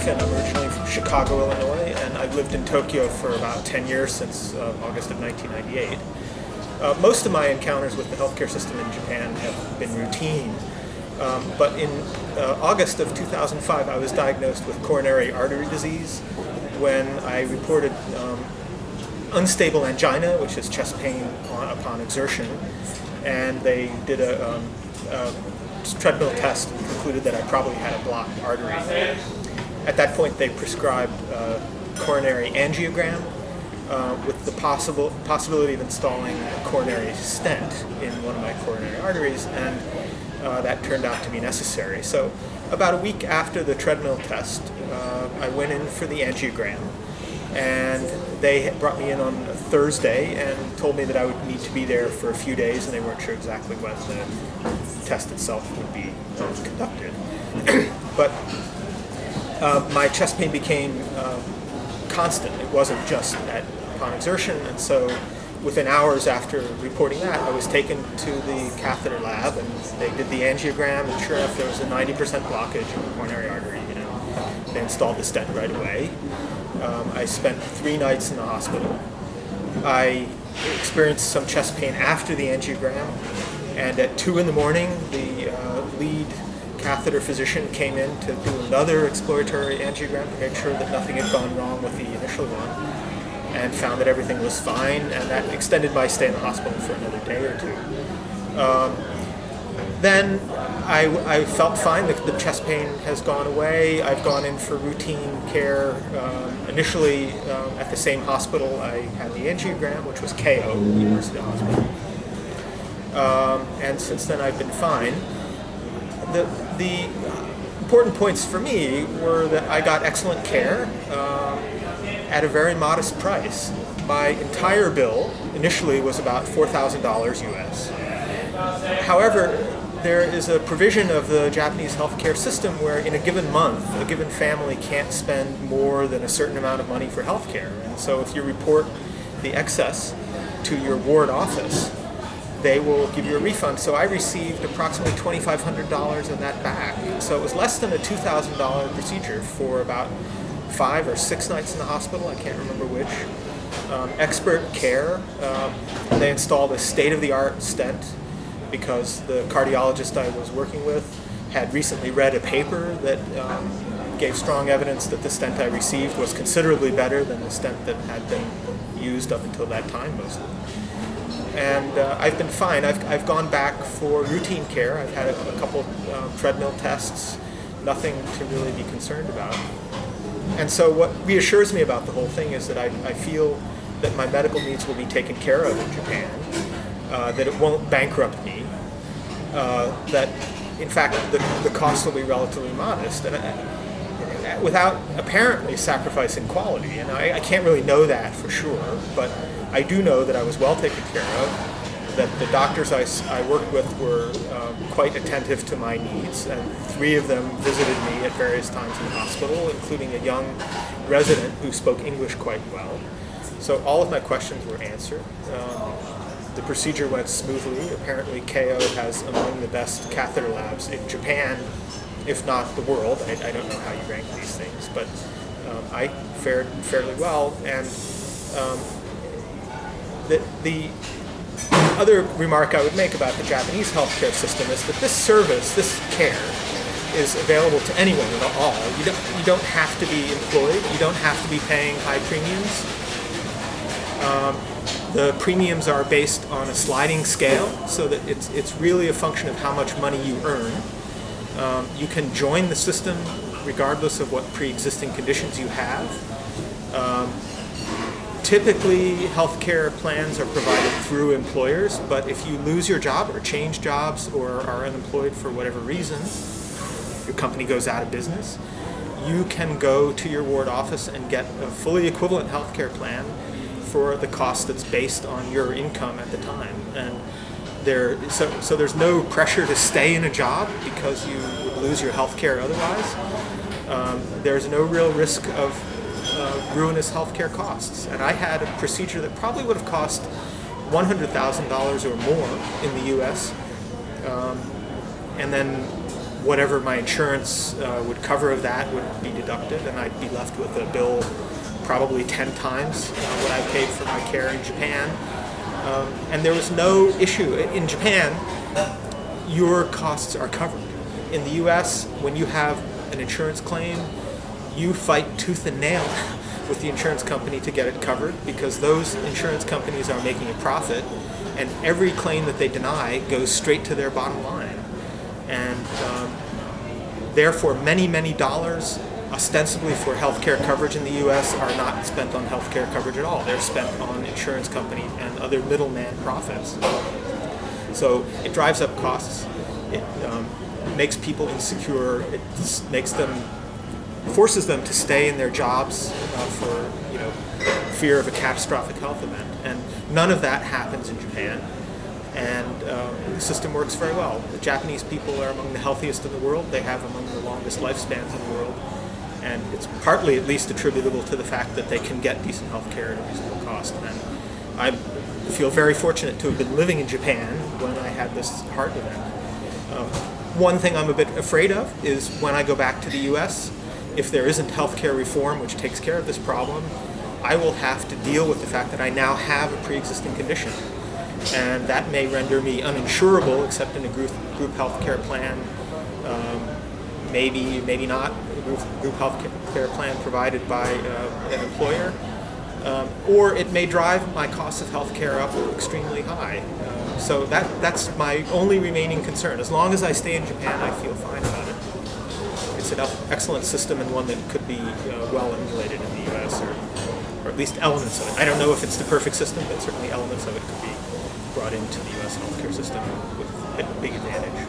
I'm originally from Chicago, Illinois, and I've lived in Tokyo for about 10 years, since August of 1998. Most of my encounters with the healthcare system in Japan have been routine, but in August of 2005 I was diagnosed with coronary artery disease when I reported unstable angina, which is chest pain upon exertion, and they did a treadmill test and concluded that I probably had a blocked artery. At that point, they prescribed coronary angiogram with the possibility of installing a coronary stent in one of my coronary arteries, and that turned out to be necessary. So about a week after the treadmill test, I went in for the angiogram, and they brought me in on a Thursday and told me that I would need to be there for a few days, and they weren't sure exactly when the test itself would be conducted. But my chest pain became constant. It wasn't just upon exertion, and so within hours after reporting that, I was taken to the catheter lab, and they did the angiogram, and sure enough, there was a 90% blockage in the coronary artery. They installed the stent right away. I spent 3 nights in the hospital. I experienced some chest pain after the angiogram, and at 2 in the morning, the lead catheter physician came in to do another exploratory angiogram to make sure that nothing had gone wrong with the initial one, and found that everything was fine, and that extended my stay in the hospital for another day or 2. Then I felt fine. The chest pain has gone away. I've gone in for routine care. Initially, at the same hospital, I had the angiogram, which was KO, University Hospital. And since then, I've been fine. The important points for me were that I got excellent care at a very modest price. My entire bill initially was about $4,000 US. However, there is a provision of the Japanese healthcare system where in a given month, a given family can't spend more than a certain amount of money for healthcare. And so if you report the excess to your ward office, they will give you a refund. So I received approximately $2,500 of that back. So it was less than a $2,000 procedure for about 5 or 6 nights in the hospital. I can't remember which. Expert care. They installed a state-of-the-art stent because the cardiologist I was working with had recently read a paper that gave strong evidence that the stent I received was considerably better than the stent that had been used up until that time mostly. And I've been fine. I've gone back for routine care. I've had a couple treadmill tests, nothing to really be concerned about. And so what reassures me about the whole thing is that I feel that my medical needs will be taken care of in Japan, that it won't bankrupt me, that in fact the costs will be relatively modest, and without apparently sacrificing quality. And I can't really know that for sure, but I do know that I was well taken care of, that the doctors I worked with were quite attentive to my needs, and 3 of them visited me at various times in the hospital, including a young resident who spoke English quite well. So all of my questions were answered. The procedure went smoothly. Apparently KO has among the best catheter labs in Japan, if not the world. I don't know how you rank these things, but I fared fairly well. And the other remark I would make about the Japanese healthcare system is that this service, this care, is available to anyone at all. You don't have to be employed. You don't have to be paying high premiums. The premiums are based on a sliding scale, so that it's really a function of how much money you earn. You can join the system regardless of what pre-existing conditions you have. Typically, healthcare plans are provided through employers, but if you lose your job or change jobs or are unemployed for whatever reason, your company goes out of business, you can go to your ward office and get a fully equivalent healthcare plan for the cost that's based on your income at the time. And so there's no pressure to stay in a job because you would lose your health care otherwise. There's no real risk of ruinous health care costs. And I had a procedure that probably would have cost $100,000 or more in the U.S. And then whatever my insurance would cover of that would be deducted, and I'd be left with a bill probably 10 times what I paid for my care in Japan. And there was no issue. In Japan, your costs are covered. In the U.S., when you have an insurance claim, you fight tooth and nail with the insurance company to get it covered, because those insurance companies are making a profit, and every claim that they deny goes straight to their bottom line. And therefore, many, many dollars ostensibly for healthcare coverage in the U.S. are not spent on healthcare coverage at all. They're spent on insurance company and other middleman profits. So it drives up costs. It makes people insecure. It forces them to stay in their jobs for fear of a catastrophic health event. And none of that happens in Japan. And the system works very well. The Japanese people are among the healthiest in the world. They have among the longest lifespans in the world. And it's partly at least attributable to the fact that they can get decent health care at a reasonable cost. And I feel very fortunate to have been living in Japan when I had this heart event. One thing I'm a bit afraid of is when I go back to the U.S., if there isn't health care reform which takes care of this problem, I will have to deal with the fact that I now have a pre-existing condition. And that may render me uninsurable except in a group health care plan, maybe not a group health care plan provided by an employer, or it may drive my costs of health care up extremely high. So that's my only remaining concern. As long as I stay in Japan, I feel fine about it. It's an excellent system and one that could be well emulated in the U.S. or at least elements of it. I don't know if it's the perfect system, but certainly elements of it could be brought into the U.S. healthcare system with a big advantage.